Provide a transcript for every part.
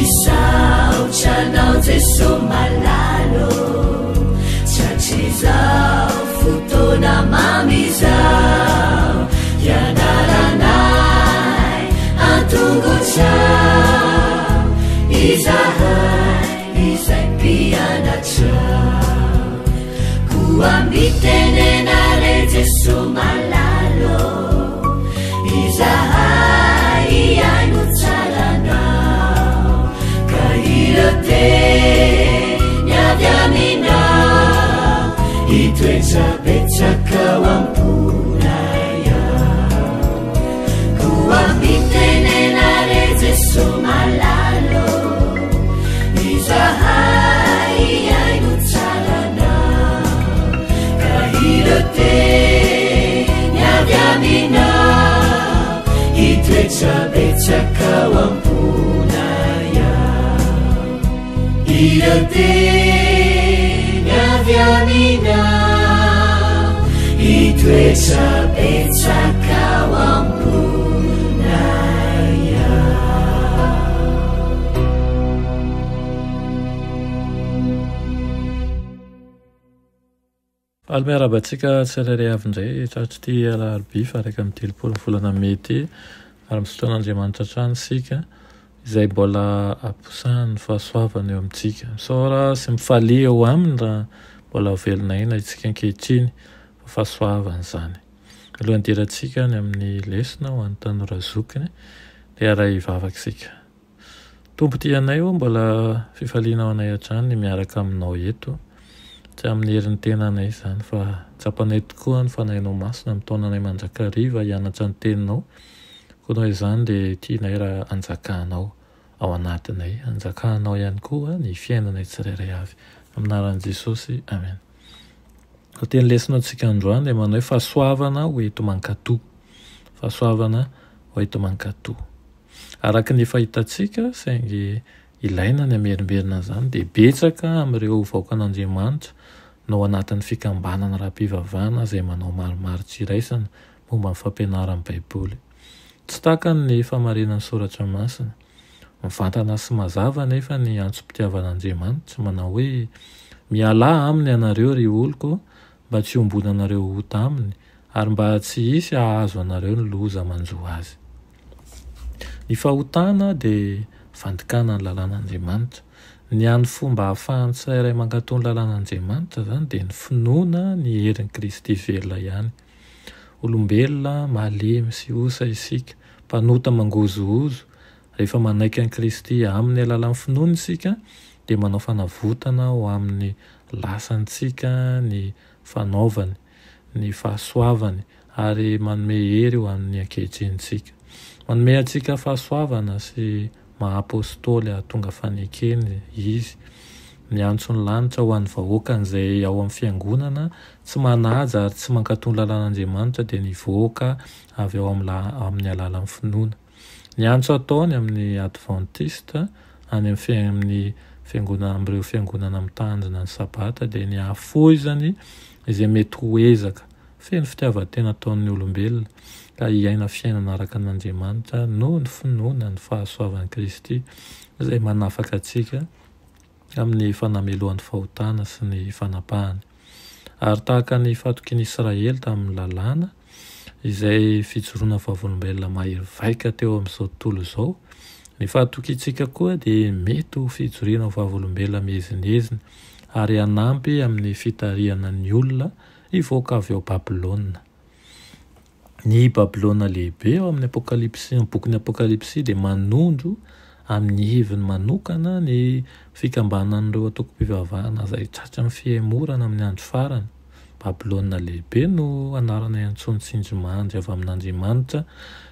misaotranao jeso malalo tratrizao fotoana mamizao ianaranay antongotrao izahay izay mpianatrao koambitenenare jeso malalo izahay iaino tsaranao ka irote niavy aminao itoetsapetsakao amponaya koambitenenare jeso malalo izahay iaino tsaranao ka irote niavy aminao itoetsapetsakao amponaya irote niavy aminao itoetsapetsakao amponaya. Almiarabantsika tsirairay avy indray tratry ty alarobia fa raika amin'ny telopolo volana mety ary misotroan'Andriamanitra trano sika izay mbola amposahany fahasoavana eo amintsika misaora sy mifalia eo aminy raha mbola velonaina itsika ankehitriny fa fahasoavana izany. Alohan'ny diratsika ny amin'ny lesona ho an'ny tanora zokiny dia raha hivavaka isika. Tompo ty anay eo mbola fifaliana ao anay hatrany ny miaraka aminao eto tsy amin'ny herin'ny tena anay izany fa tsapanay tokoa ny fanahinao masina amin'ny taonanay manjakariva hianatra ny teninao koa noho izany dia tianay raha anjakanao ao anatinay anjakanao ihany koa ny fiainanay tsirairay avy aminaran'i Jesosy amen. Teny lesona antsika androany dia manao hoe fahasoavana ho eto mankatoa fahasoavana ho eto mankatoa araka ny fahitantsika saingy ilaina ny amerimerina izany dia betsaka amin'ireo vahoakan'Andriamanitra no anatin'ny fikambanana raha-pivavahana izay manao maromaro tsiraisana momba ny fampianaran'ny Baiboly. Tsy takany ny famarinan'ny soratra masina mivantana sy mazava nefa ny antsom-pitiavan'Andriamanitra manao hoe miala aminy ianareo ry oloko mba tsy hombona anareo hota aminy ary mba tsy hisy hahazo anareo ny loza manjo azy. Ny fahotana dia fandikana ny lalàn'Andriamanitra. Ny an'ny fomba ahafahany tsirairay mankatao ny lalàn'Andriamanitra zany dia ny finoana ny herin'i Kristy velona ihany. Olombelona malemy sy osa isika, mpanota mangozohozo. Rehefa manaiky an'i Kristy amin'ny alalan'ny finoana isika dia manao fanavotana ho amin'ny lasantsika ny fanaovany, ny fahasoavany ary manome hery ho amin'ny ankehitrinintsika. Manome antsika fahasoavana sy maha-apôstôly ahatonga fanekeny izy. Miantso ny lanitra ho an'ny vahoakan'izay ao amin'ny fiangonana tsy manaja ary tsy mankatao ny lalàn'Andriamanitra dia nivoaka avy ao amin'ny alalan'ny finoana. Ny antso ataony amin'ny adventista any amin'ny fiangonana amin'ireo fiangonana mitandrina ny sabata dia ny hahafoizany izay mety ho ezaka feno fitiavan-tena ataon'ny olombelona ka hiaina fiainana araka an'Andriamanitra noho ny finoana ny fahasoavan'i Kristy izay manafaka antsika amin'ny fanamelohan'ny fahotana sy ny fanapahany. Ary tahaka ny fatokian'i Israely tamin'ny lalàna izay fijoroana vavolombelona mahery vaika teo amin'izao tontolo izao, ny fahatokiantsika koa dia mety ho fijoriana vavolombelona mezinezina ary hanampy amin'ny fitarihana ny olona hivoaka avy ao Babilôna. Ny Babilôna lehibe ao amin'ny bokin'ny Apokalipsy dia manondro amin'ny heviny manokana ny fikambanan'ireo atoko-pivavahana izay tratra ny fihemorana amin'ny andro farany. Babilôna lehibe no anarana iantsony tsindrimandry avy amin'Andriamanitra,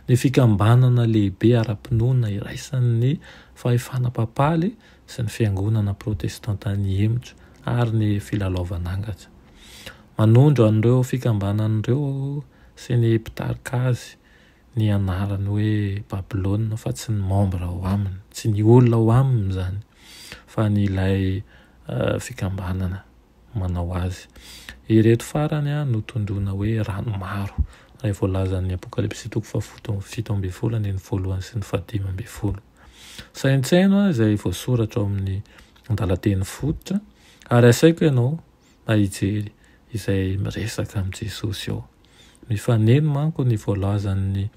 ny fikambanana lehibe ara-pinoana iraisan'ny fahefana papaly sy ny fiangonana protestanta ny hemotra ary ny filalaovan'angatra. Manondro an'ireo fikambanan'ireo sy ny mpitarika azy ny anarany hoe Babilôna fa tsy ny membre ao aminy, tsy ny olona ao aminy zany fa ny ilay fikambanana manao azy. Ireto farany no tondrona hoe rano maro raha voalazan'ny Apokalipsy 7:7-10 sy ny 15. saintsaino izay voasoratra ao amin'ny andalateny fototra ary asaiko ianao na hijery izay miresaka amin'i Jesosy ao. Mifaneno manko ny voalazan'ny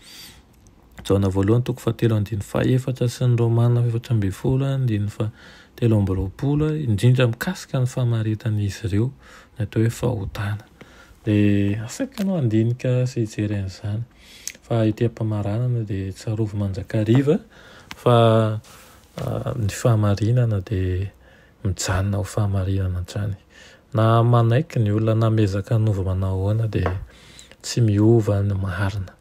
Jaona voalohany toko 7:4 sy ny Romana 8:7-7:20 indrindra mikasika ny famaritan'izy ireo ny atao hoe fahotana. Dia asaiko ianao andinika sy hijery an'izany fa ity am-pamaranana dia tsarovy manjakariva fa ny fahamarinana dia mijanona ho fahamarinana hatrany. Na manaiky ny olona namezaka nova manao ahoana dia tsy miova ny marina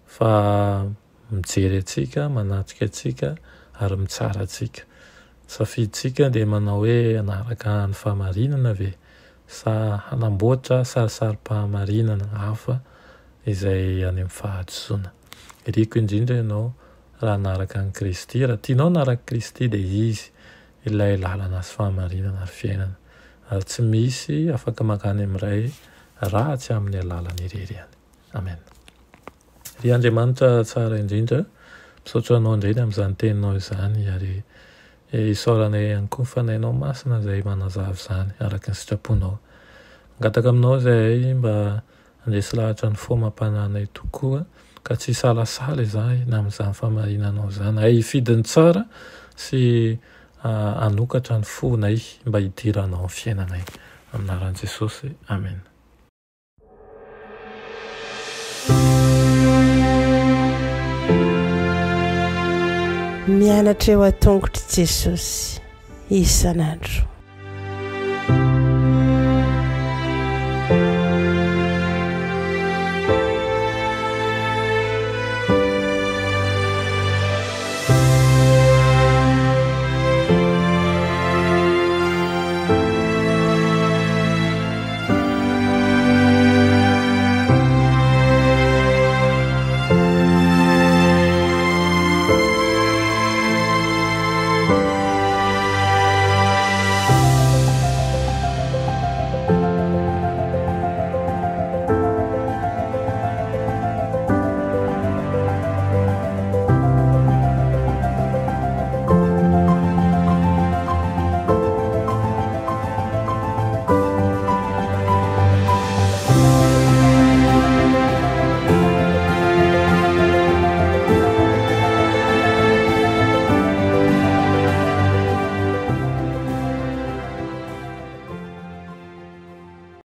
fa mijery atsika, manatrika atsika ary mitsara atsika. Safiditsika dia manao hoe hanaraka ny fahamarinana ve sa hanamboatra sarisari-pahamarinana hafa izay any amin'ny fahadisoana. Iriko indrindra ianao raha hanaraka an'i Kristy, raha tianao hanaraka Kristy dia izy ilay lalana sy fahamarinana ary fiainana. Ary tsy misy afaka makany amin'iray raha tsy amin'ny alalany irery ihany. Amen. Ry Andriamanitra tsara indrindra, misaotra anao indrindra amin'izany teninao izany ary isaoranay ihany koa ny fanahinao masina izay manazava izany araka ny sitraponao. Angataka aminao izay mba handresy lahatra ny fomam-pananay tokoa ka tsy salasala izahay na amin'izany fahamarinanao izany. Hay hifidiny tsara sy hanokatra ny fonay mba hidiranao amin'ny fiainanay. Amin'ny anaran'i Jesosy. Amen. Mianatra eo an-tongotry Jesosy isan'andro.